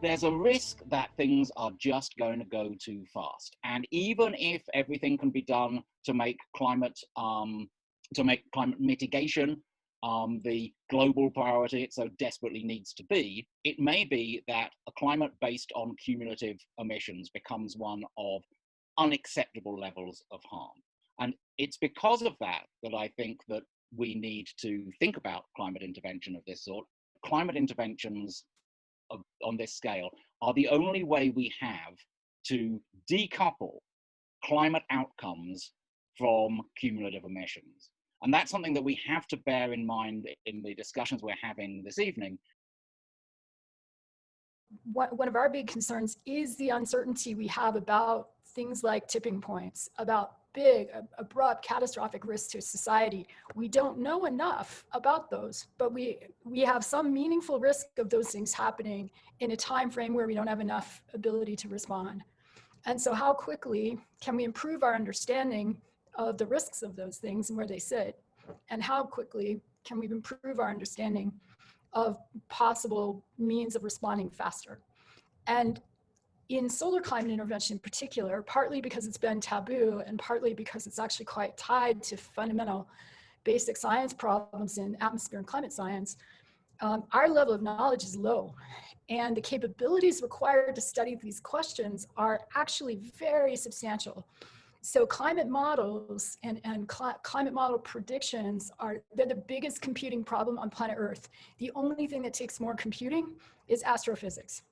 there's a risk that things are just going to go too fast. And even if everything can be done to make climate mitigation the global priority it so desperately needs to be, it may be that a climate based on cumulative emissions becomes one of unacceptable levels of harm. And it's because of that that I think that we need to think about climate intervention of this sort. Climate interventions on this scale are the only way we have to decouple climate outcomes from cumulative emissions. And that's something that we have to bear in mind in the discussions we're having this evening. One of our big concerns is the uncertainty we have about things like tipping points, about big, abrupt, catastrophic risks to society. We don't know enough about those, but we have some meaningful risk of those things happening in a time frame where we don't have enough ability to respond. And so how quickly can we improve our understanding of the risks of those things and where they sit? And how quickly can we improve our understanding of possible means of responding faster? And in solar climate intervention in particular, partly because it's been taboo and partly because it's actually quite tied to fundamental basic science problems in atmosphere and climate science, our level of knowledge is low. And the capabilities required to study these questions are actually very substantial. So climate models and climate model predictions they're the biggest computing problem on planet Earth. The only thing that takes more computing is astrophysics.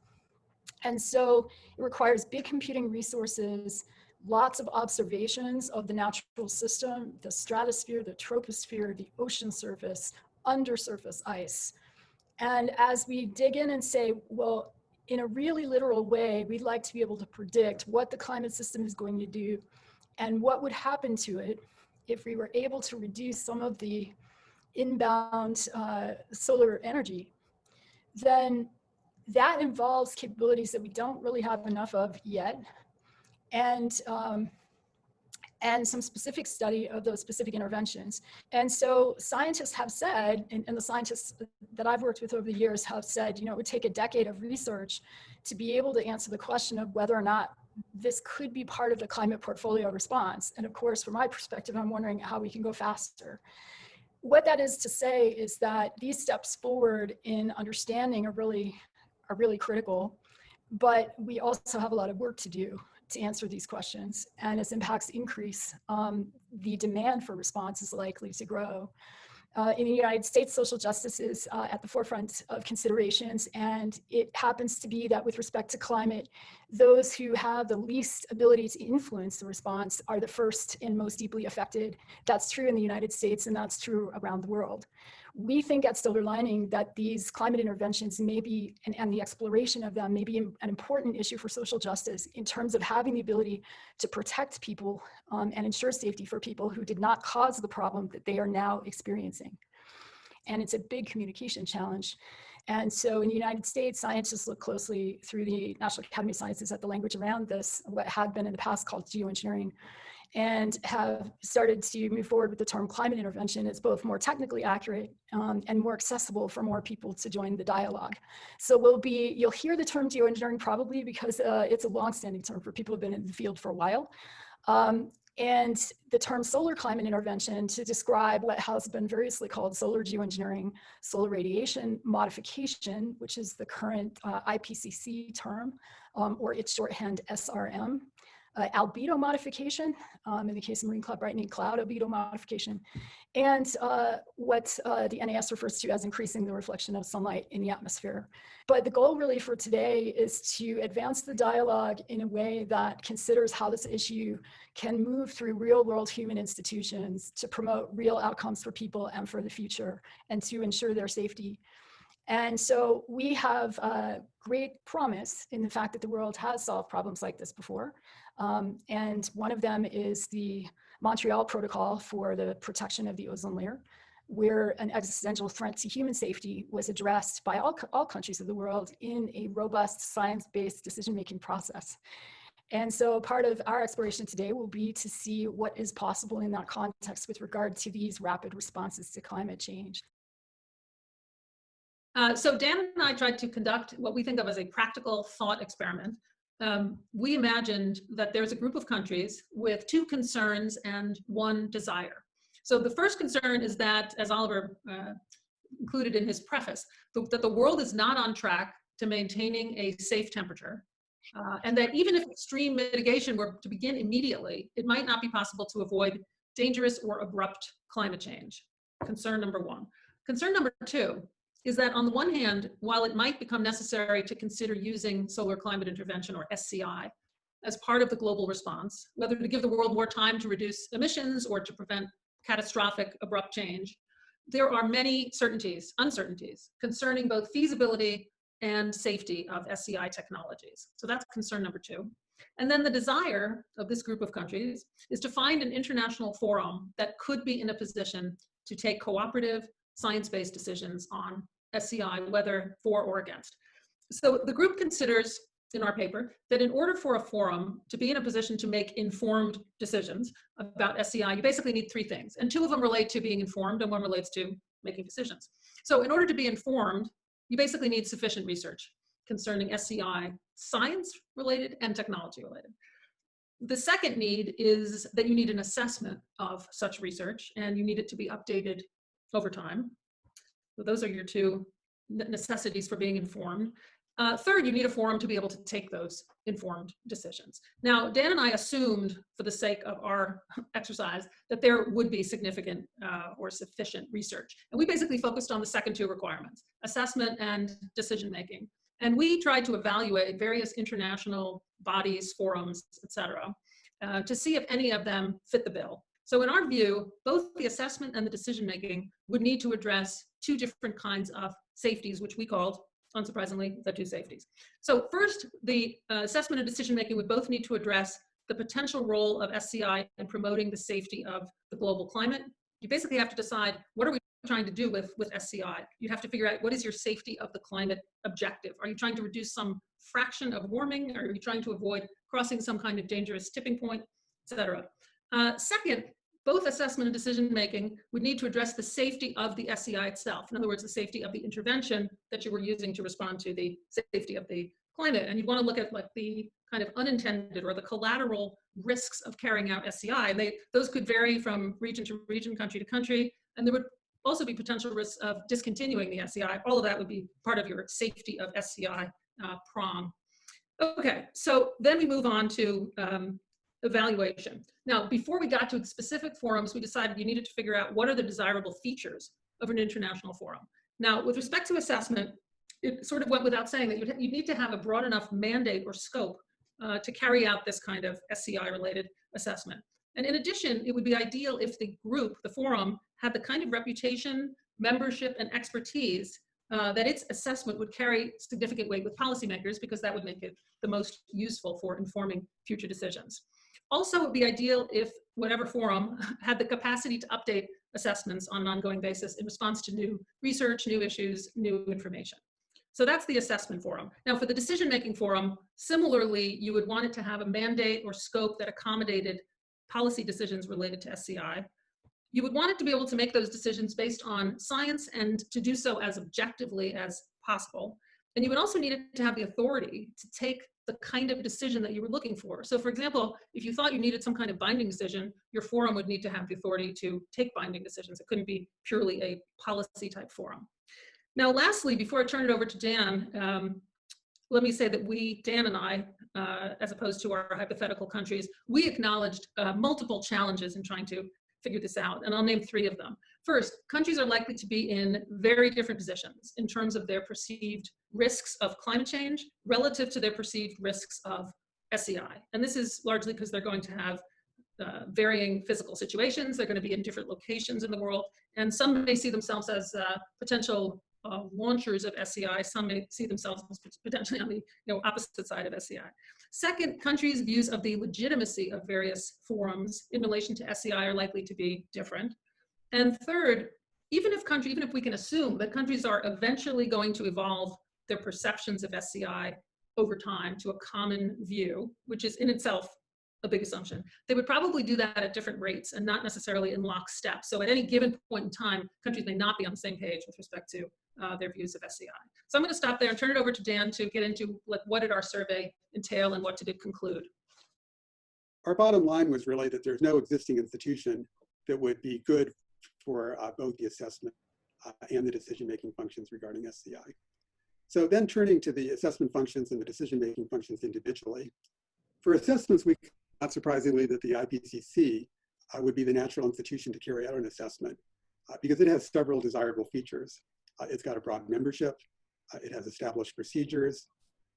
And so it requires big computing resources, lots of observations of the natural system, the stratosphere, the troposphere, the ocean surface, undersurface ice. And as we dig in and say, well, in a really literal way, we'd like to be able to predict what the climate system is going to do and what would happen to it if we were able to reduce some of the inbound solar energy, then that involves capabilities that we don't really have enough of yet, and some specific study of those specific interventions. And so scientists have said, and the scientists that I've worked with over the years have said, it would take a decade of research to be able to answer the question of whether or not this could be part of the climate portfolio response. And of course, from my perspective, I'm wondering how we can go faster. What that is to say is that these steps forward in understanding are really critical, but we also have a lot of work to do to answer these questions. And as impacts increase, the demand for response is likely to grow. In the United States, social justice is at the forefront of considerations, and it happens to be that with respect to climate, those who have the least ability to influence the response are the first and most deeply affected. That's true in the United States, and that's true around the world. We think at SilverLining that these climate interventions may be, and the exploration of them may be an important issue for social justice in terms of having the ability to protect people and ensure safety for people who did not cause the problem that they are now experiencing. And it's a big communication challenge. And so in the United States, scientists look closely through the National Academy of Sciences at the language around this, what had been in the past called geoengineering, and have started to move forward with the term climate intervention. It's both more technically accurate and more accessible for more people to join the dialogue. So you'll hear the term geoengineering probably because it's a longstanding term for people who've been in the field for a while. And the term solar climate intervention to describe what has been variously called solar geoengineering, solar radiation modification, which is the current IPCC term, or its shorthand SRM. Albedo modification, in the case of marine cloud brightening, cloud albedo modification, and what the NAS refers to as increasing the reflection of sunlight in the atmosphere. But the goal really for today is to advance the dialogue in a way that considers how this issue can move through real world human institutions to promote real outcomes for people and for the future, and to ensure their safety. And so we have great promise in the fact that the world has solved problems like this before. And one of them is the Montreal Protocol for the protection of the ozone layer, where an existential threat to human safety was addressed by all countries of the world in a robust science-based decision-making process. And so part of our exploration today will be to see what is possible in that context with regard to these rapid responses to climate change. So Dan and I tried to conduct what we think of as a practical thought experiment. We imagined that there's a group of countries with two concerns and one desire. So the first concern is that, as Oliver included in his preface, that the world is not on track to maintaining a safe temperature, and that even if extreme mitigation were to begin immediately, it might not be possible to avoid dangerous or abrupt climate change. Concern number one. Concern number two is that, on the one hand, while it might become necessary to consider using solar climate intervention, or SCI, as part of the global response, whether to give the world more time to reduce emissions or to prevent catastrophic abrupt change, there are many uncertainties concerning both feasibility and safety of SCI technologies. So that's concern number two. And then the desire of this group of countries is to find an international forum that could be in a position to take cooperative, science-based decisions on SCI, whether for or against. So the group considers, in our paper, that in order for a forum to be in a position to make informed decisions about SCI, you basically need three things. And two of them relate to being informed, and one relates to making decisions. So in order to be informed, you basically need sufficient research concerning SCI, science-related and technology-related. The second need is that you need an assessment of such research, and you need it to be updated over time. So those are your two necessities for being informed. Third, you need a forum to be able to take those informed decisions. Now, Dan and I assumed, for the sake of our exercise, that there would be significant or sufficient research. And we basically focused on the second two requirements, assessment and decision-making. And we tried to evaluate various international bodies, forums, et cetera, to see if any of them fit the bill. So in our view, both the assessment and the decision-making would need to address two different kinds of safeties, which we called, unsurprisingly, the two safeties. So first, the assessment and decision-making would both need to address the potential role of SCI in promoting the safety of the global climate. You basically have to decide, what are we trying to do with SCI? You have to figure out, what is your safety of the climate objective? Are you trying to reduce some fraction of warming? Are you trying to avoid crossing some kind of dangerous tipping point, et cetera? Second, both assessment and decision-making would need to address the safety of the SCI itself. In other words, the safety of the intervention that you were using to respond to the safety of the climate. And you'd want to look at like the kind of unintended or the collateral risks of carrying out SCI. And those could vary from region to region, country to country. And there would also be potential risks of discontinuing the SCI. All of that would be part of your safety of SCI prong. Okay, so then we move on to evaluation. Now, before we got to specific forums, we decided you needed to figure out what are the desirable features of an international forum. Now, with respect to assessment, it sort of went without saying that you need to have a broad enough mandate or scope to carry out this kind of SCI-related assessment. And in addition, it would be ideal if the group, the forum, had the kind of reputation, membership, and expertise that its assessment would carry significant weight with policymakers, because that would make it the most useful for informing future decisions. Also, it would be ideal if whatever forum had the capacity to update assessments on an ongoing basis in response to new research, new issues, new information. So that's the assessment forum. Now, for the decision-making forum, similarly, you would want it to have a mandate or scope that accommodated policy decisions related to SCI. You would want it to be able to make those decisions based on science and to do so as objectively as possible. And you would also need it to have the authority to take the kind of decision that you were looking for. So for example, if you thought you needed some kind of binding decision, your forum would need to have the authority to take binding decisions. It couldn't be purely a policy type forum. Now, lastly, before I turn it over to Dan, let me say that we, Dan and I, as opposed to our hypothetical countries, we acknowledged multiple challenges in trying to figure this out, and I'll name three of them. First, countries are likely to be in very different positions in terms of their perceived risks of climate change relative to their perceived risks of SCI. And this is largely because they're going to have varying physical situations. They're going to be in different locations in the world, and some may see themselves as potential launchers of SCI. Some may see themselves as potentially on the opposite side of SCI. Second, countries' views of the legitimacy of various forums in relation to SCI are likely to be different. And third, even if we can assume that countries are eventually going to evolve their perceptions of SCI over time to a common view, which is in itself a big assumption, they would probably do that at different rates and not necessarily in lockstep. So at any given point in time, countries may not be on the same page with respect to their views of SCI. So I'm going to stop there and turn it over to Dan to get into what did our survey entail and what did it conclude. Our bottom line was really that there's no existing institution that would be good for both the assessment and the decision-making functions regarding SCI. So then turning to the assessment functions and the decision-making functions individually. For assessments, we not surprisingly that the IPCC would be the natural institution to carry out an assessment because it has several desirable features. It's got a broad membership, it has established procedures,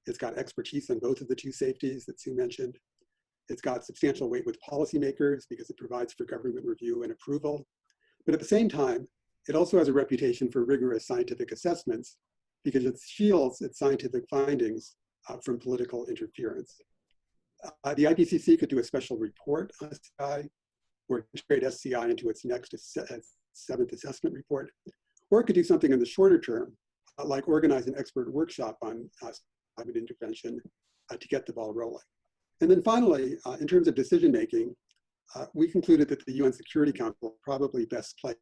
it's got expertise on both of the two safeties that Sue mentioned. It's got substantial weight with policymakers because it provides for government review and approval. But at the same time, it also has a reputation for rigorous scientific assessments because it shields its scientific findings from political interference. The IPCC could do a special report on SCI or integrate SCI into its next seventh assessment report, or it could do something in the shorter term, like organize an expert workshop on climate intervention to get the ball rolling. And then finally, in terms of decision-making, we concluded that the UN Security Council probably best placed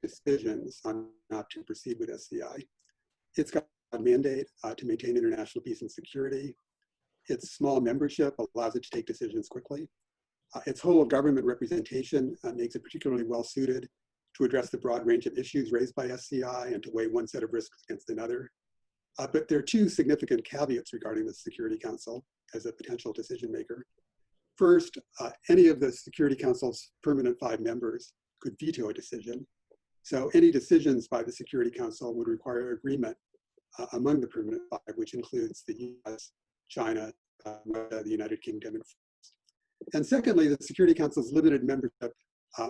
decisions on not to proceed with SCI. It's got a mandate to maintain international peace and security. Its small membership allows it to take decisions quickly. Its whole of government representation makes it particularly well suited to address the broad range of issues raised by SCI and to weigh one set of risks against another. But there are two significant caveats regarding the Security Council as a potential decision maker. First, any of the Security Council's permanent 5 members could veto a decision. So any decisions by the Security Council would require agreement among the permanent 5, which includes the US, China, Russia, the United Kingdom, and France. And secondly, the Security Council's limited membership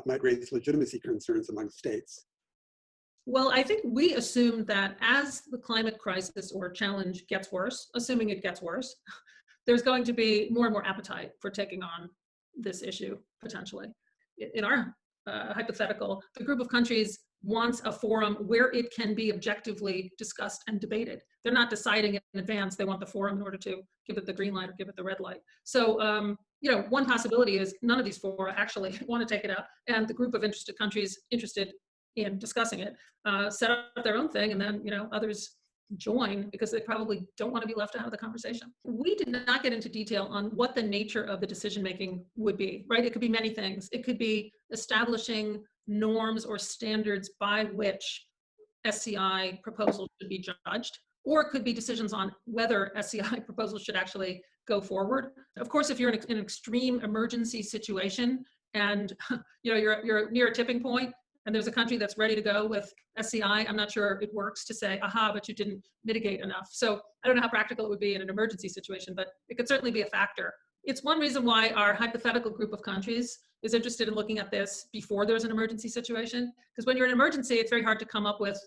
might raise legitimacy concerns among states. Well, I think we assumed that as the climate crisis or challenge gets worse, assuming it gets worse, there's going to be more and more appetite for taking on this issue, potentially. In our hypothetical, the group of countries wants a forum where it can be objectively discussed and debated. They're not deciding in advance. They want the forum in order to give it the green light or give it the red light. So, you know, one possibility is none of these fora actually want to take it up, and the group of interested countries interested in discussing it set up their own thing, and then, you know, others join because they probably don't want to be left out of the conversation. We did not get into detail on what the nature of the decision-making would be, right? It could be many things. It could be establishing norms or standards by which SCI proposals should be judged, or it could be decisions on whether SCI proposals should actually go forward. Of course, if you're in an extreme emergency situation and you know you're near a tipping point and there's a country that's ready to go with SCI, I'm not sure it works to say, aha, but you didn't mitigate enough. So I don't know how practical it would be in an emergency situation, but it could certainly be a factor. It's one reason why our hypothetical group of countries is interested in looking at this before there's an emergency situation. Because when you're in an emergency, it's very hard to come up with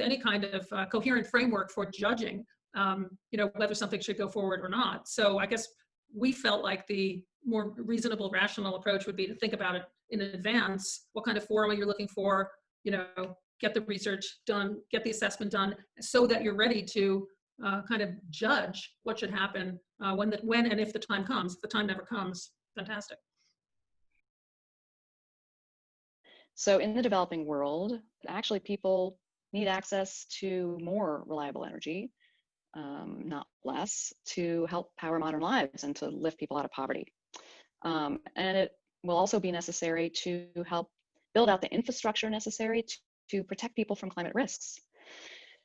any kind of coherent framework for judging, you know, whether something should go forward or not. So I guess we felt like the more reasonable, rational approach would be to think about it in advance. What kind of forum are you looking for? You know, get the research done, get the assessment done, so that you're ready to kind of judge what should happen when and if the time comes. If the time never comes, fantastic. So in the developing world, actually people need access to more reliable energy, not less, to help power modern lives and to lift people out of poverty. And it will also be necessary to help build out the infrastructure necessary to protect people from climate risks.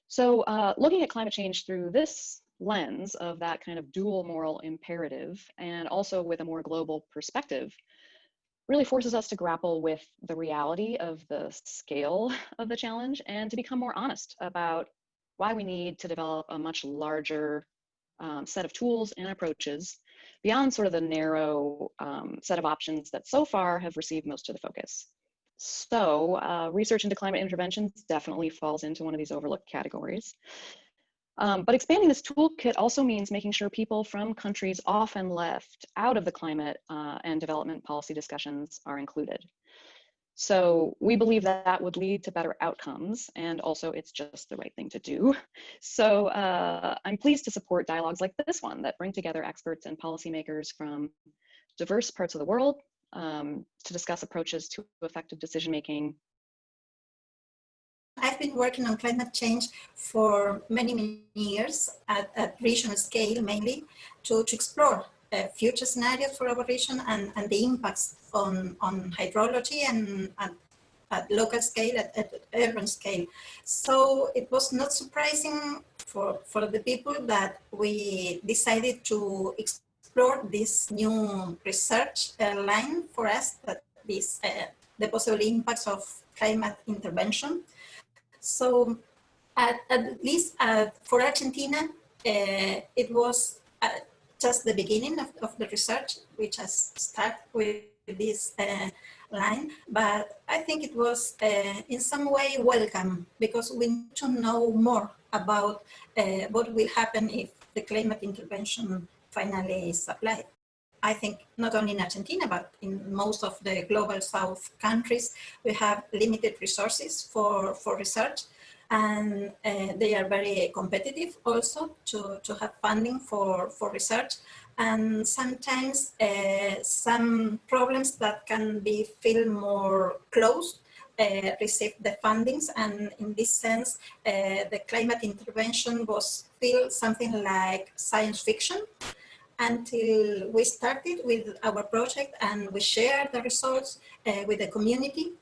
So looking at climate change through this lens of that kind of dual moral imperative, and also with a more global perspective, really forces us to grapple with the reality of the scale of the challenge and to become more honest about why we need to develop a much larger set of tools and approaches beyond sort of the narrow set of options that so far have received most of the focus. So research into climate interventions definitely falls into one of these overlooked categories. But expanding this toolkit also means making sure people from countries often left out of the climate and development policy discussions are included. So we believe that that would lead to better outcomes, and also it's just the right thing to do. So I'm pleased to support dialogues like this one that bring together experts and policymakers from diverse parts of the world to discuss approaches to effective decision-making I've been working on climate change for many, many years at regional scale mainly to explore future scenarios for our region and the impacts on hydrology and at local scale, at urban scale. So it was not surprising for the people that we decided to explore this new research line for us, that is the possible impacts of climate intervention. So at least for Argentina, it was just the beginning of the research, which has started with this line, but I think it was in some way welcome, because we need to know more about what will happen if the climate intervention finally is applied. I think not only in Argentina, but in most of the global South countries, we have limited resources for research, and they are very competitive also to have funding for research. And sometimes some problems that can be feel more close receive the fundings, and in this sense, the climate intervention was still something like science fiction, until we started with our project and we shared the results with the community.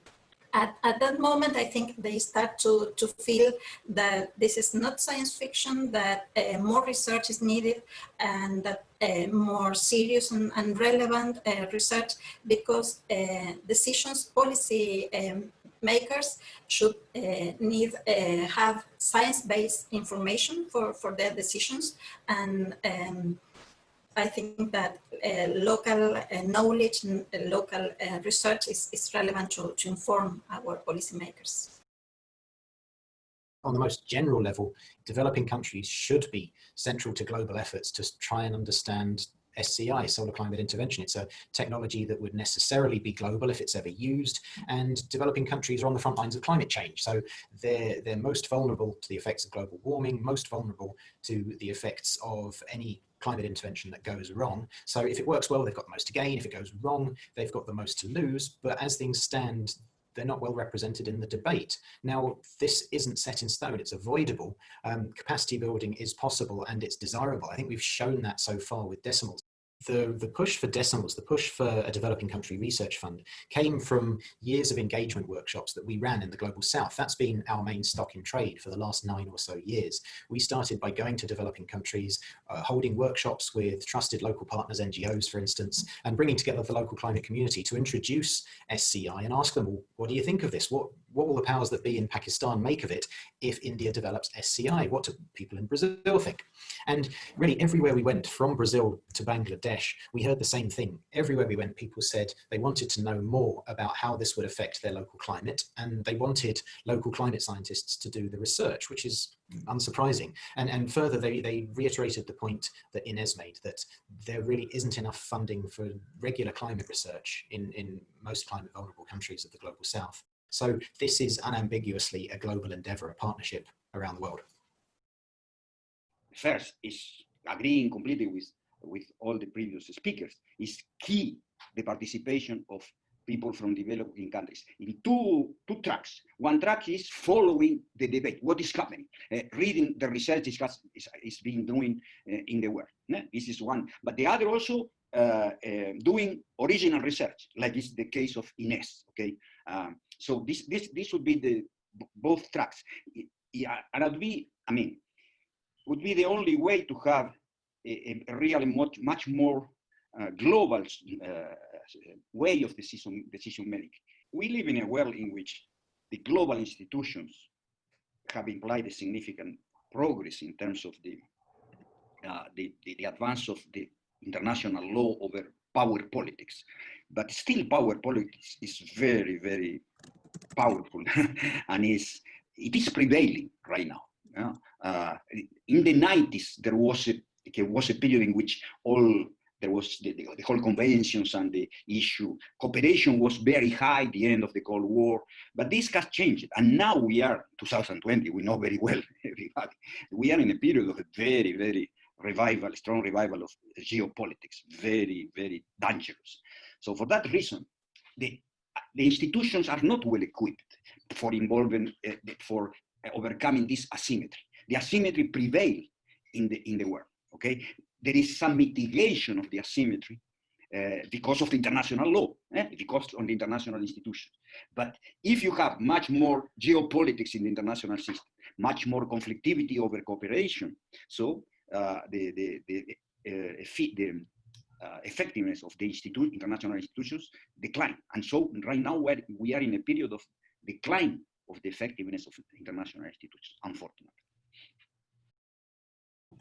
At that moment, I think they start to feel that this is not science fiction, that more research is needed, and that more serious and relevant research, because decisions, policy makers should need have science-based information for their decisions. And I think that local knowledge and local research is relevant to inform our policymakers. On the most general level, developing countries should be central to global efforts to try and understand SCI, solar climate intervention. It's a technology that would necessarily be global if it's ever used, and developing countries are on the front lines of climate change. So they're most vulnerable to the effects of global warming, most vulnerable to the effects of any climate intervention that goes wrong. So if it works well, they've got the most to gain. If it goes wrong, they've got the most to lose. But as things stand, they're not well represented in the debate. Now, this isn't set in stone, it's avoidable. Capacity building is possible and it's desirable. I think we've shown that so far with DECIMALS. The push for DECIMALS, the push for a developing country research fund, came from years of engagement workshops that we ran in the Global South. That's been our main stock in trade for the last 9 or so years. We started by going to developing countries, holding workshops with trusted local partners, NGOs, for instance, and bringing together the local climate community to introduce SCI and ask them, well, what do you think of this? What will the powers that be in Pakistan make of it if India develops SCI? What do people in Brazil think? And really everywhere we went, from Brazil to Bangladesh, we heard the same thing. Everywhere we went, people said they wanted to know more about how this would affect their local climate, and they wanted local climate scientists to do the research, which is unsurprising. And further, they reiterated the point that Inez made, that there really isn't enough funding for regular climate research in most climate vulnerable countries of the Global South. So this is unambiguously a global endeavor, a partnership around the world. First is agreeing completely with all the previous speakers. Is key the participation of people from developing countries in two tracks. One track is following the debate, what is happening, reading the research is being doing in the world. This is one, but the other also doing original research, like is the case of Inez. Okay, so this would be the both tracks. And would be the only way to have a really much more global way of decision making. We live in a world in which the global institutions have implied a significant progress in terms of the advance of the international law over power politics. But still power politics is very, very powerful and it is prevailing right now. In the 90s, there was a period in which there was the whole conventions and the issue. Cooperation was very high at the end of the Cold War, but this has changed. And now we are 2020, we know very well, everybody. We are in a period of a very, very strong revival of geopolitics, very, very dangerous. So for that reason, the institutions are not well equipped for involving, for overcoming this asymmetry. The asymmetry prevails in the world, okay? There is some mitigation of the asymmetry because of the international law, because of the international institutions. But if you have much more geopolitics in the international system, much more conflictivity over cooperation, so the effectiveness of the international institutions decline. And so right now we are in a period of decline of the effectiveness of international institutions, unfortunately.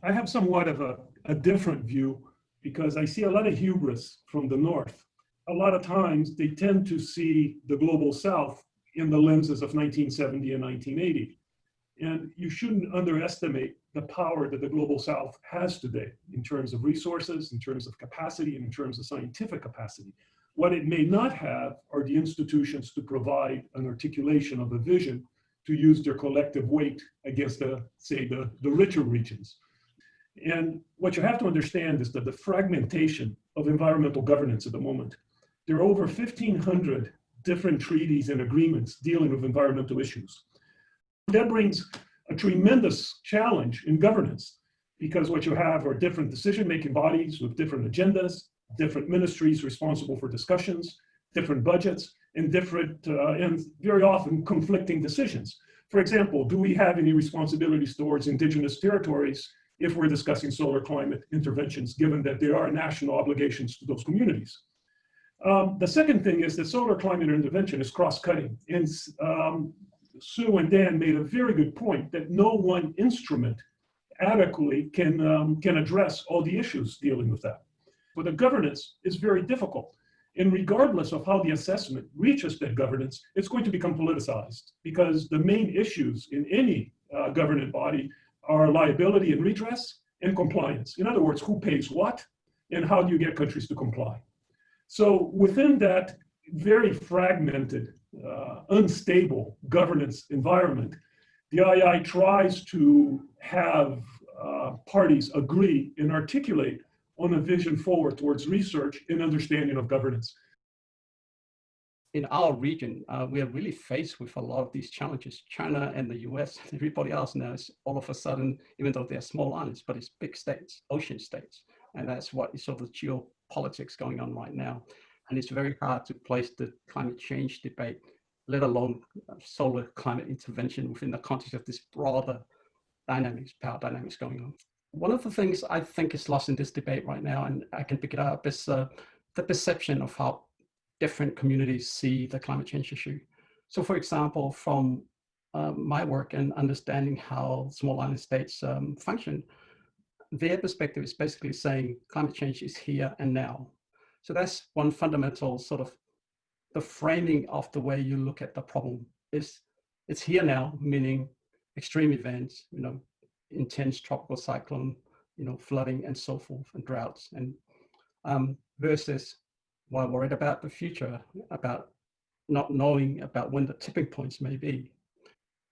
I have somewhat of a different view because I see a lot of hubris from the North. A lot of times they tend to see the global South in the lenses of 1970 and 1980. And you shouldn't underestimate the power that the global South has today in terms of resources, in terms of capacity, and in terms of scientific capacity. What it may not have are the institutions to provide an articulation of a vision to use their collective weight against the richer regions. And what you have to understand is that the fragmentation of environmental governance at the moment, there are over 1,500 different treaties and agreements dealing with environmental issues. That brings a tremendous challenge in governance because what you have are different decision-making bodies with different agendas, different ministries responsible for discussions, different budgets, and and very often conflicting decisions. For example, do we have any responsibilities towards indigenous territories if we're discussing solar climate interventions, given that there are national obligations to those communities? The second thing is that solar climate intervention is cross-cutting. And Sue and Dan made a very good point that no one instrument adequately can address all the issues dealing with that. But the governance is very difficult. And regardless of how the assessment reaches that governance, it's going to become politicized because the main issues in any government body are liability and redress and compliance. In other words, who pays what and how do you get countries to comply? So within that very fragmented, unstable governance environment, the II tries to have parties agree and articulate on a vision forward towards research and understanding of governance. In our region, we are really faced with a lot of these challenges. China and the US, everybody else now is all of a sudden, even though they're small islands, but it's big states, ocean states. And that's what is sort of geopolitics going on right now. And it's very hard to place the climate change debate, let alone solar climate intervention within the context of this broader dynamics, power dynamics going on. One of the things I think is lost in this debate right now, and I can pick it up, is the perception of how different communities see the climate change issue. So for example, from my work and understanding how small island states function, their perspective is basically saying climate change is here and now. So that's one fundamental sort of the framing of the way you look at the problem is it's here now, meaning extreme events, intense tropical cyclone, flooding and so forth, and droughts, and versus while worried about the future, about not knowing about when the tipping points may be.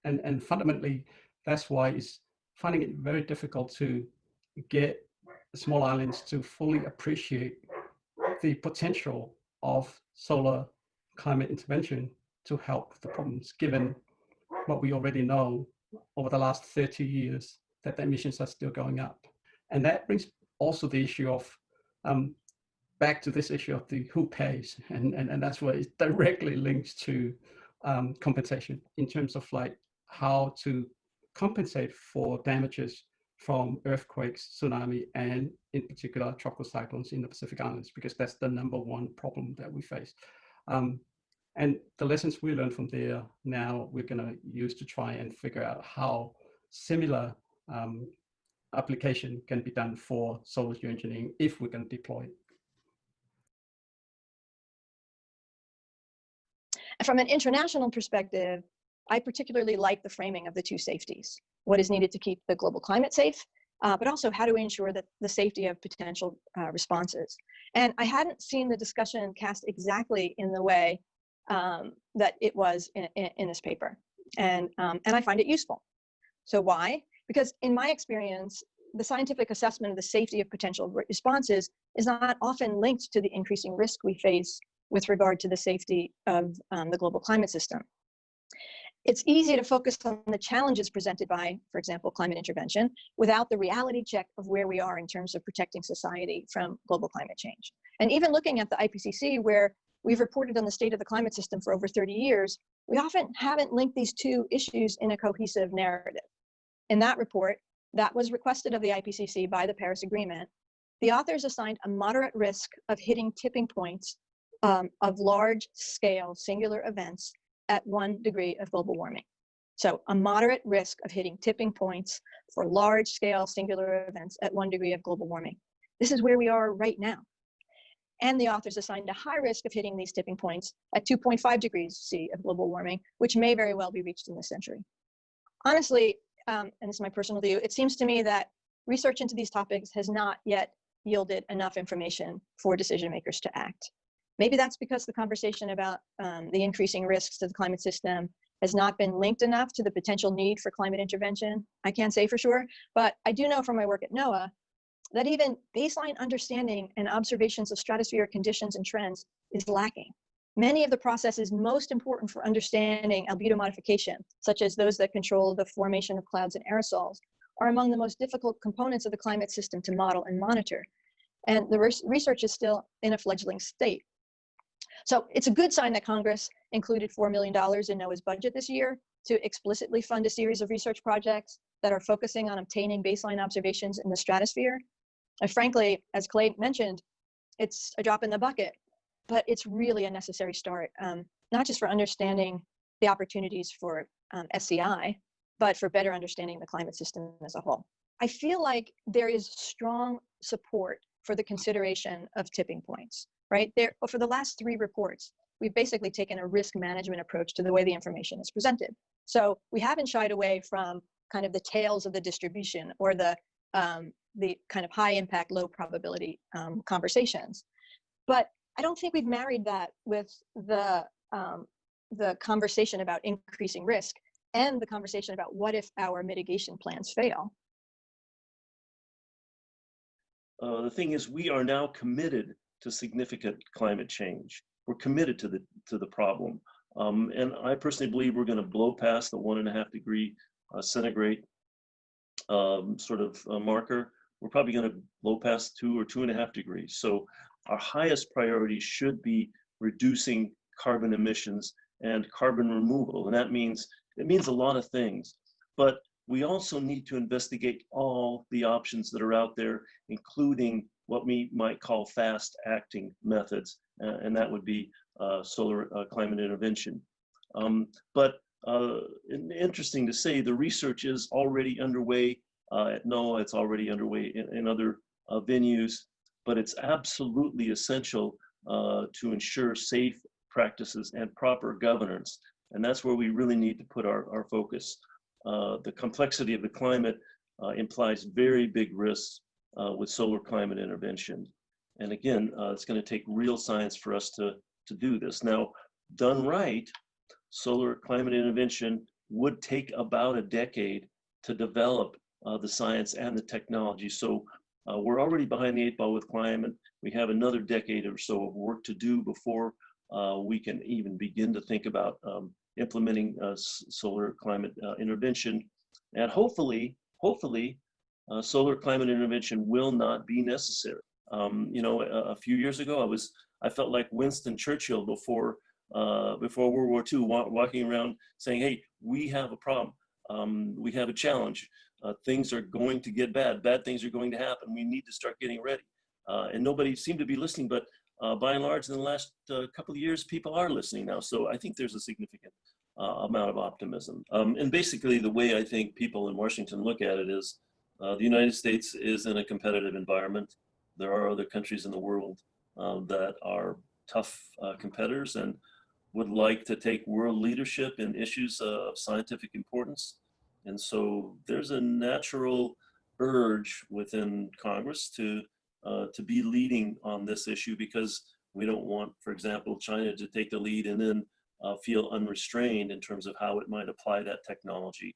And fundamentally, that's why it's finding it very difficult to get small islands to fully appreciate the potential of solar climate intervention to help the problems, given what we already know over the last 30 years that the emissions are still going up. And that brings also the issue of back to this issue of the who pays, and that's where it directly links to compensation in terms of like how to compensate for damages from earthquakes, tsunami, and in particular tropical cyclones in the Pacific Islands, because that's the #1 problem that we face. And the lessons we learned from there now we're going to use to try and figure out how similar application can be done for solar geoengineering if we're going to deploy it. From an international perspective, I particularly like the framing of the two safeties. What is needed to keep the global climate safe, but also how to ensure that the safety of potential responses. And I hadn't seen the discussion cast exactly in the way that it was in this paper. And I find it useful. So why? Because in my experience, the scientific assessment of the safety of potential responses is not often linked to the increasing risk we face with regard to the safety of the global climate system. It's easy to focus on the challenges presented by, for example, climate intervention, without the reality check of where we are in terms of protecting society from global climate change. And even looking at the IPCC, where we've reported on the state of the climate system for over 30 years, we often haven't linked these two issues in a cohesive narrative. In that report, that was requested of the IPCC by the Paris Agreement, the authors assigned a moderate risk of hitting tipping points of large-scale singular events at 1 degree of global warming. So a moderate risk of hitting tipping points for large-scale singular events at 1 degree of global warming. This is where we are right now. And the authors assigned a high risk of hitting these tipping points at 2.5 degrees C of global warming, which may very well be reached in this century. Honestly, and this is my personal view, it seems to me that research into these topics has not yet yielded enough information for decision makers to act. Maybe that's because the conversation about the increasing risks to the climate system has not been linked enough to the potential need for climate intervention. I can't say for sure, but I do know from my work at NOAA that even baseline understanding and observations of stratospheric conditions and trends is lacking. Many of the processes most important for understanding albedo modification, such as those that control the formation of clouds and aerosols, are among the most difficult components of the climate system to model and monitor. And the research is still in a fledgling state. So it's a good sign that Congress included $4 million in NOAA's budget this year to explicitly fund a series of research projects that are focusing on obtaining baseline observations in the stratosphere. And frankly, as Clay mentioned, it's a drop in the bucket, but it's really a necessary start, not just for understanding the opportunities for SCI, but for better understanding the climate system as a whole. I feel like there is strong support for the consideration of tipping points, right? For the last 3 reports, we've basically taken a risk management approach to the way the information is presented. So we haven't shied away from kind of the tails of the distribution or the kind of high impact, low probability conversations. But I don't think we've married that with the conversation about increasing risk and the conversation about what if our mitigation plans fail. The thing is, we are now committed to significant climate change. We're committed to the problem. And I personally believe we're going to blow past the 1.5 degree centigrade sort of marker. We're probably going to blow past 2 or 2.5 degrees. So our highest priority should be reducing carbon emissions and carbon removal. And that means, it means a lot of things. But we also need to investigate all the options that are out there, including what we might call fast acting methods. And that would be solar climate intervention. But interesting to say, the research is already underway at NOAA, it's already underway in other venues, but it's absolutely essential to ensure safe practices and proper governance. And that's where we really need to put our focus. The complexity of the climate implies very big risks with solar climate intervention. And again, it's going to take real science for us to do this. Now, done right, solar climate intervention would take about a decade to develop the science and the technology. So we're already behind the 8 ball with climate. We have another decade or so of work to do before we can even begin to think about implementing solar climate intervention. And hopefully, solar climate intervention will not be necessary. You know, a few years ago, I felt like Winston Churchill before World War II, walking around saying, "Hey, we have a problem. We have a challenge. Things are going to get bad. Bad things are going to happen. We need to start getting ready." And nobody seemed to be listening, but by and large, in the last couple of years, people are listening now. So I think there's a significant amount of optimism. And basically, the way I think people in Washington look at it is the United States is in a competitive environment. There are other countries in the world that are tough competitors and would like to take world leadership in issues of scientific importance. And so there's a natural urge within Congress to be leading on this issue, because we don't want, for example, China to take the lead and then feel unrestrained in terms of how it might apply that technology.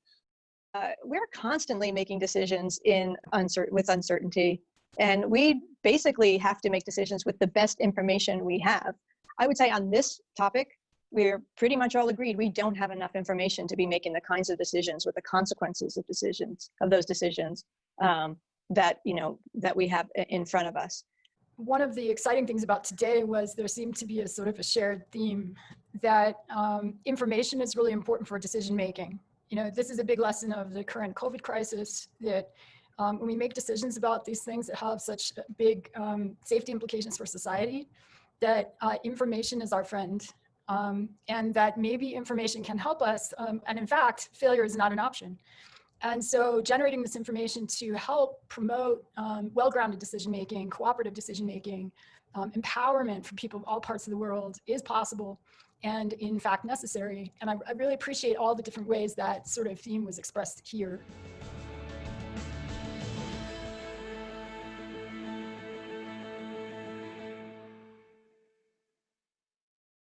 We're constantly making decisions with uncertainty, and we basically have to make decisions with the best information we have. I would say on this topic, we're pretty much all agreed we don't have enough information to be making the kinds of decisions with the consequences of those decisions that we have in front of us. One of the exciting things about today was there seemed to be a sort of a shared theme that information is really important for decision making. This is a big lesson of the current COVID crisis, that when we make decisions about these things that have such big safety implications for society, that information is our friend, and that maybe information can help us. And in fact, failure is not an option. And so generating this information to help promote well-grounded decision-making, cooperative decision-making, empowerment for people of all parts of the world is possible and in fact necessary. And I really appreciate all the different ways that sort of theme was expressed here.